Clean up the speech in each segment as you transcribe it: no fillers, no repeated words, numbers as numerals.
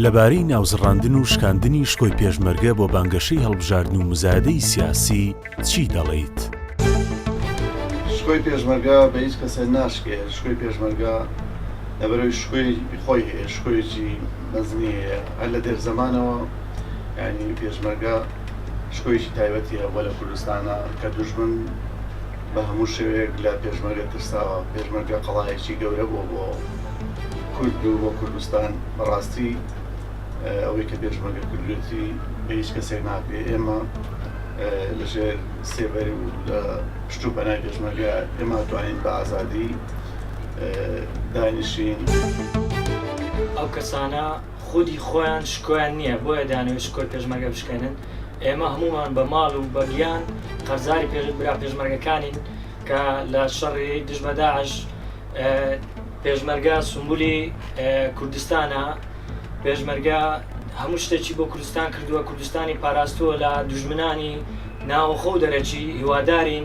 لەبارەی ناوزڕاندن و شکاندنی شکۆی پێشمەرگە بۆ بانگەشەی هەڵبژاردن و مزایدەی سیاسی چی دەڵێیت؟ شکۆی پێشمەرگە بە هیچ کەسێک ناشکێ. شکۆی پێشمەرگە لەبەرەوەی شکۆی خۆی هەیە، شکۆیەکی مەزنی هەیە. هەر لە دێر زەمانەوە یعنی پێشمەرگە شکۆیەکی تایبەتی هەبووە لە کوردستانە کە دوژمن بە هەموو شێوەیەک لە پێشمەرگە ترساوە. پێشمەرگە قەڵایەکی گەورە بووە بۆ کورد و بۆ کوردستان. بەڕاستی ئەوەی کە پێشمەرگە کردوێتی بە هیچ کەسێک ناپێ. ئێمە لەژێر سێبەری و لە پشت و پەنای پێشمەرگە ئێمە توانین بە ئازادی دانیشین. ئەو کەسانە خودی خۆیان شکۆیان نییە، بۆیە دانەوێت شکۆی پێشمەرگە بشکێنن. ئێمە هەمومان بە ماڵ و بە گیان قەرزاری برا پێشمەرگەکانین کە لە شەڕی دژمە داعش پێشمەرگە سمبولی کوردستانە. پێشمەرگە هەموو شتێکی بۆ کوردستان کردووە، کوردستانی پاراستووە لە دوژمنانی ناوەخۆ و دەرەکی. هیوادارین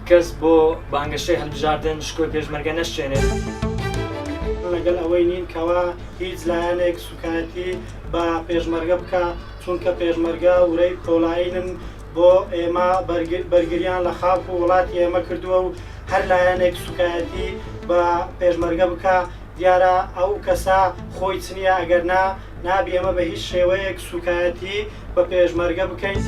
کەس بۆ بانگەشەی هەڵبژاردن شکۆی پێشمەرگە نەشتێنێت. لەگەڵ ئەوەی نین کەوا هیچ لایەنێک سوکاتی بە پێشمەرگە بکە، چونکە پێشمەرگە ورەی کۆڵایینن بۆ ئێمە بەرگریان لە خاپ و وڵاتی ئێمە کردووە و هەر لایەنێک سوکایەتی بە پێشمەرگە بکە دیارە ئەو کەسا خۆی چنیە، ئەگەر نابی ئێمە بە هیچ شێوەیەک سوکایەتی بە پێشمەرگە بکەین.